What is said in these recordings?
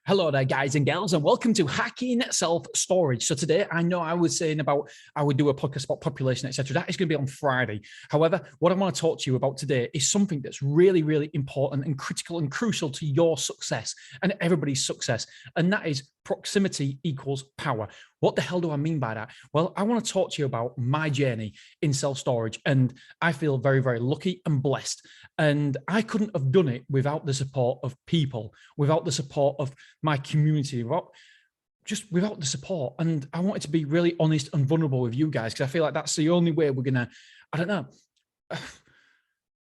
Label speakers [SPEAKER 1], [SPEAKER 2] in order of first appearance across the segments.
[SPEAKER 1] Hello there, guys and girls, and welcome to Hacking Self-Storage. So today, I know I was saying about I would do a podcast about population, etc. That is going to be on Friday. However, what I want to talk to you about today is something that's really, really important and critical and crucial to your success and everybody's success, and that is proximity equals power. What the hell do I mean by that? Well, I want to talk to you about my journey in self-storage, and I feel very, very lucky and blessed. And I couldn't have done it without the support of people, without the support of my community, without the support. And I wanted to be really honest and vulnerable with you guys, because I feel like that's the only way we're gonna, I don't know,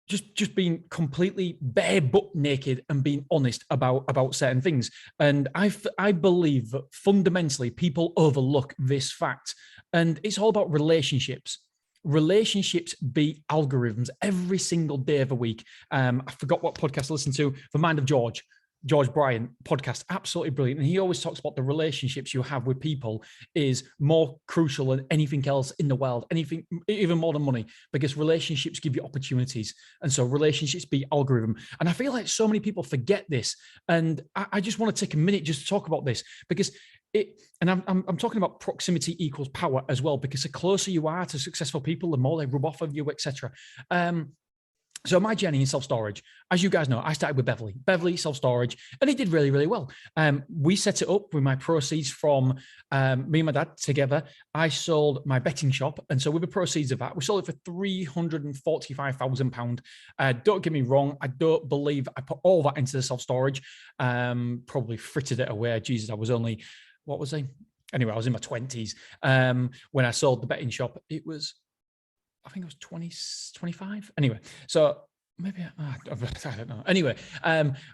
[SPEAKER 1] just being completely bare butt naked and being honest about certain things. And I believe that fundamentally people overlook this fact, and it's all about relationships. Relationships beat algorithms every single day of the week. I forgot what podcast I listened to. The Mind of George Bryant podcast, absolutely brilliant. And he always talks about the relationships you have with people is more crucial than anything else in the world, anything, even more than money, because relationships give you opportunities. And so relationships beat algorithm. And I feel like so many people forget this. And I just want to take a minute just to talk about this, because I'm talking about proximity equals power as well, because the closer you are to successful people, the more they rub off of you, etc. So my journey in self-storage, as you guys know, I started with Beverly self-storage, and it did really, really well. We set it up with my proceeds from me and my dad together. I sold my betting shop. And so with the proceeds of that, we sold it for £345,000. Don't get me wrong. I don't believe I put all that into the self-storage. Probably frittered it away. Jesus, I was only, what was I? Anyway, I was in my 20s. When I sold the betting shop, it was, I think it was 25. Anyway, so maybe, I don't know. Anyway,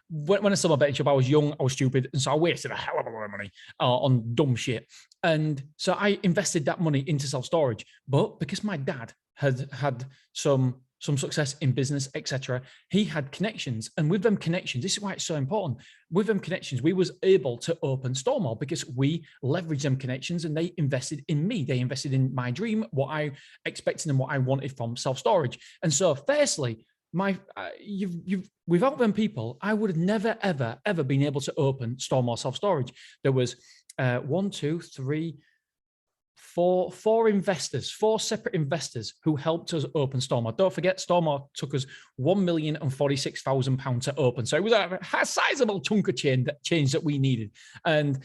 [SPEAKER 1] when I sold my betting shop, I was young, I was stupid. And so I wasted a hell of a lot of money on dumb shit. And so I invested that money into self-storage. But because my dad had some success in business, etc., he had connections. And with them connections, this is why it's so important. With them connections, we was able to open Stormore because we leveraged them connections, and they invested in me. They invested in my dream, what I expected and what I wanted from self-storage. And so firstly, without them people, I would have never, ever been able to open Stormore self-storage. There was four investors, four separate investors who helped us open Stormore. Don't forget, Stormore took us £1,046,000 to open. So it was a sizable chunk of change that we needed. And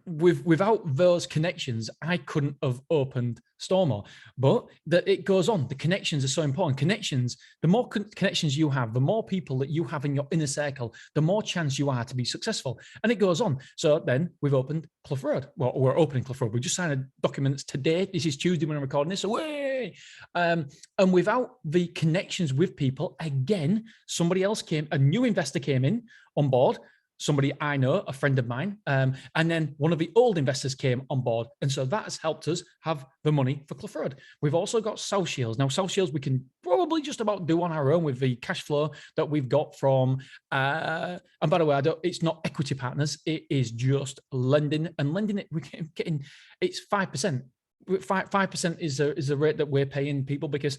[SPEAKER 1] without those connections, I couldn't have opened Stormore. But it goes on. The connections are so important. Connections, the more connections you have, the more people that you have in your inner circle, the more chance you are to be successful. And it goes on. So then we've opened Clough Road. Well, we're opening Clough Road. We just signed documents today. This is Tuesday when I'm recording this. So, and without the connections with people, again, somebody else a new investor came in on board. Somebody I know, a friend of mine, and then one of the old investors came on board. And so that has helped us have the money for Clough Road. We've also got South Shields. Now, South Shields we can probably just about do on our own with the cash flow that we've got from, and by the way, it's not equity partners, it is just lending, and lending it, we're getting, it's 5%. 5% is the rate that we're paying people, because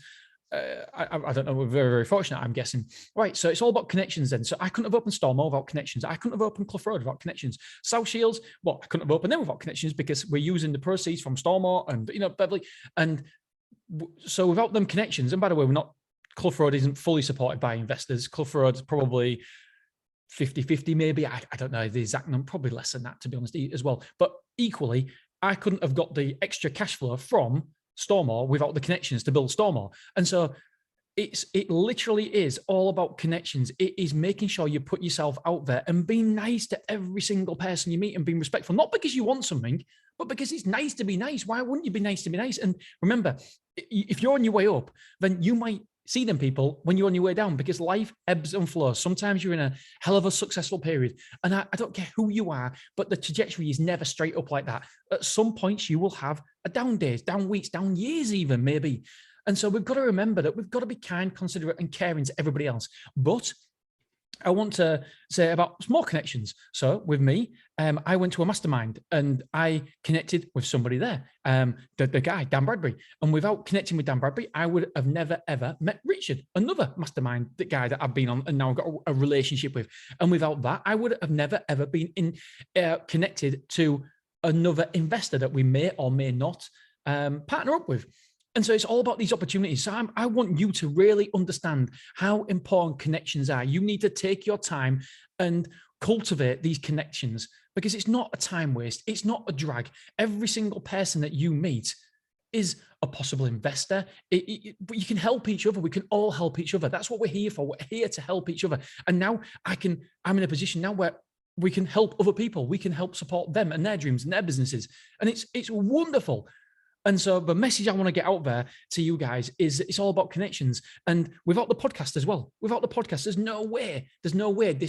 [SPEAKER 1] I don't know, we're very, very fortunate, I'm guessing. Right, so it's all about connections then. So I couldn't have opened Stormore without connections. I couldn't have opened Clough Road without connections. South Shields, well, I couldn't have opened them without connections, because we're using the proceeds from Stormore and, Beverly. And so without them connections, and by the way, Clough Road isn't fully supported by investors. Clough Road is probably 50-50 maybe. I don't know the exact number, probably less than that, to be honest, as well. But equally, I couldn't have got the extra cash flow from Stormore without the connections to build Stormore. And so it literally is all about connections. It is making sure you put yourself out there and being nice to every single person you meet and being respectful, not because you want something, but because it's nice to be nice. Why wouldn't you be nice to be nice? And remember, if you're on your way up, then you might see them people when you're on your way down, because life ebbs and flows. Sometimes you're in a hell of a successful period, and I don't care who you are, but the trajectory is never straight up like that. At some points you will have a down days, down weeks, down years even, maybe. And so we've got to remember that we've got to be kind, considerate and caring to everybody else. But I want to say about small connections. So with me, I went to a mastermind and I connected with somebody there, the guy, Dan Bradbury. And without connecting with Dan Bradbury, I would have never, ever met Richard, another mastermind, the guy that I've been on and now got a relationship with. And without that, I would have never, ever been connected to another investor that we may or may not partner up with. And so it's all about these opportunities. So I want you to really understand how important connections are. You need to take your time and cultivate these connections because it's not a time waste. It's not a drag. Every single person that you meet is a possible investor. But you can help each other. We can all help each other. That's what we're here for. We're here to help each other. And now I'm in a position now where we can help other people. We can help support them and their dreams and their businesses. And it's wonderful. And so the message I want to get out there to you guys is it's all about connections. And without the podcast as well, without the podcast, there's no way this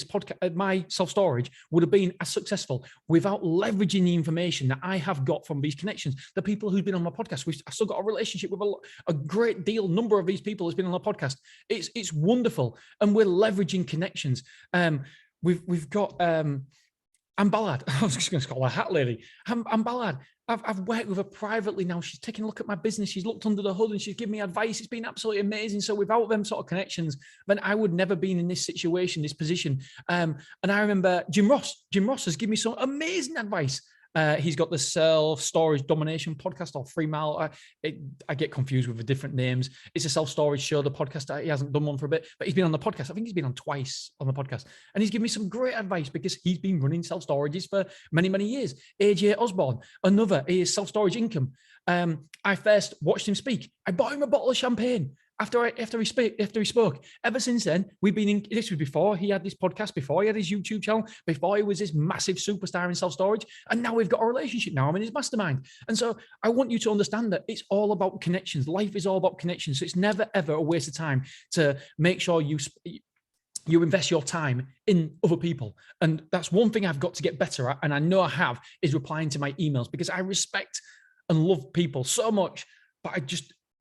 [SPEAKER 1] podcast, my self-storage would have been as successful without leveraging the information that I have got from these connections. The people who've been on my podcast, I've still got a relationship with a great number of these people who's been on the podcast. It's wonderful. And we're leveraging connections. We've got, I'm Ballard. I was just going to call her Hat Lady. I'm Ballard. I've worked with her privately now. She's taken a look at my business. She's looked under the hood and she's given me advice. It's been absolutely amazing. So without them sort of connections, then I would never been in this situation, this position. And I remember Jim Ross. Jim Ross has given me some amazing advice. He's got the Self-Storage Domination podcast or 3 Mile. I get confused with the different names. It's a self-storage show, the podcast. He hasn't done one for a bit, but he's been on the podcast. I think he's been on twice on the podcast. And he's given me some great advice because he's been running self-storages for many, many years. AJ Osborne, another, he is Self-Storage Income. I first watched him speak. I bought him a bottle of champagne. After he spoke, ever since then, we've been in, this was before he had this podcast, before he had his YouTube channel, before he was this massive superstar in self-storage. And now we've got a relationship now. I'm in his mastermind. And so I want you to understand that it's all about connections. Life is all about connections. So it's never, ever a waste of time to make sure you invest your time in other people. And that's one thing I've got to get better at. And I know I have, is replying to my emails because I respect and love people so much, but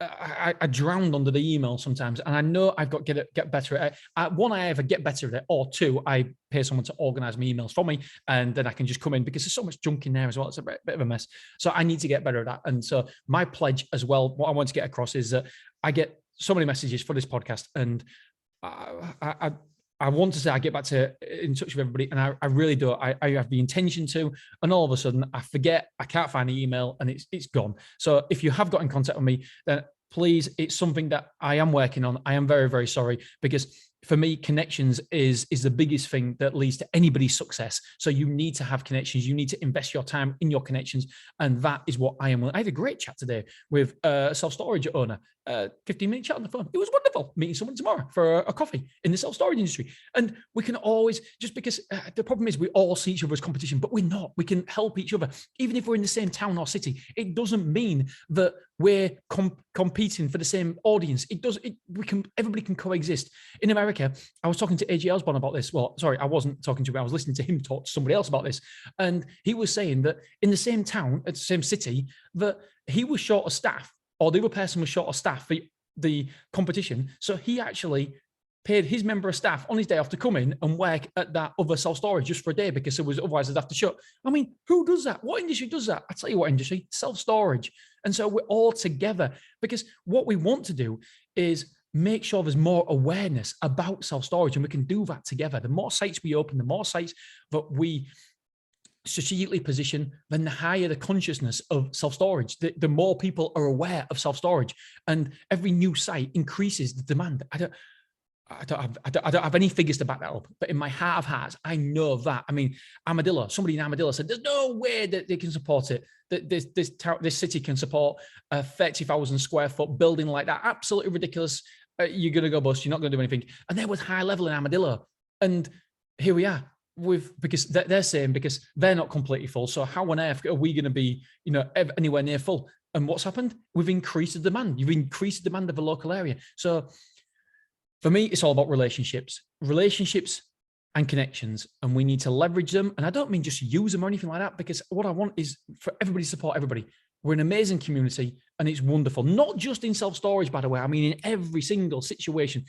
[SPEAKER 1] I drowned under the email sometimes, and I know I've got to get better at it. One, I either get better at it, or two, I pay someone to organize my emails for me, and then I can just come in because there's so much junk in there as well. It's a bit of a mess. So I need to get better at that. And so my pledge as well, what I want to get across is that I get so many messages for this podcast, and I want to say I get back in touch with everybody, and I really do. I have the intention to, and all of a sudden I forget, I can't find the email, and it's gone. So if you have got in contact with me, then please, it's something that I am working on. I am very, very sorry, because for me, connections is the biggest thing that leads to anybody's success. So you need to have connections. You need to invest your time in your connections. And that is what I am. I had a great chat today with a self-storage owner, 15-minute chat on the phone. It was wonderful meeting someone tomorrow for a coffee in the self-storage industry. And we can always, just because the problem is we all see each other as competition, but we're not. We can help each other. Even if we're in the same town or city, it doesn't mean that we're competing for the same audience. Everybody can coexist. In America, I was talking to AJ Osborne about this. Well, sorry, I wasn't talking to him. I was listening to him talk to somebody else about this. And he was saying that in the same town, at the same city, that he was short of staff, or the other person was short of staff for the competition. So he actually paid his member of staff on his day off to come in and work at that other self-storage just for a day, because otherwise they'd have to shut. I mean, who does that? What industry does that? I tell you what industry, self-storage. And so we're all together, because what we want to do is make sure there's more awareness about self-storage, and we can do that together. The more sites we open, the more sites that we strategically position, then the higher the consciousness of self-storage, the more people are aware of self-storage, and every new site increases the demand. I don't have any figures to back that up, but in my heart of hearts, I know that. I mean, Armadillo, somebody in Armadillo said, there's no way that they can support it, that this city can support a 30,000 square foot building like that. Absolutely ridiculous. You're going to go bust. You're not going to do anything. And there was high level in Armadillo. And here we are because they're saying, because they're not completely full. So how on earth are we going to be, anywhere near full? And what's happened? We've increased the demand. You've increased the demand of a local area. So for me, it's all about relationships and connections, and we need to leverage them. And I don't mean just use them or anything like that, because what I want is for everybody to support everybody. We're an amazing community, and it's wonderful. Not just in self-storage, by the way. I mean, in every single situation.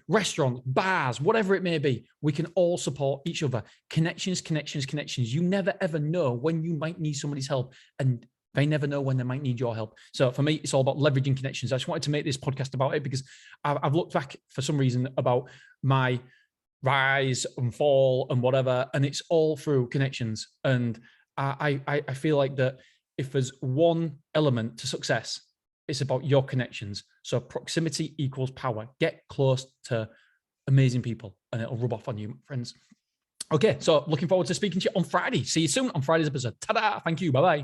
[SPEAKER 1] restaurants, bars, whatever it may be. We can all support each other. Connections, connections, connections. You never ever know when you might need somebody's help, and they never know when they might need your help. So for me, it's all about leveraging connections. I just wanted to make this podcast about it because I've looked back for some reason about my rise and fall and whatever, and it's all through connections. And I feel like that if there's one element to success, it's about your connections. So proximity equals power. Get close to amazing people and it'll rub off on you, friends. Okay, so looking forward to speaking to you on Friday. See you soon on Friday's episode. Ta-da! Thank you. Bye-bye.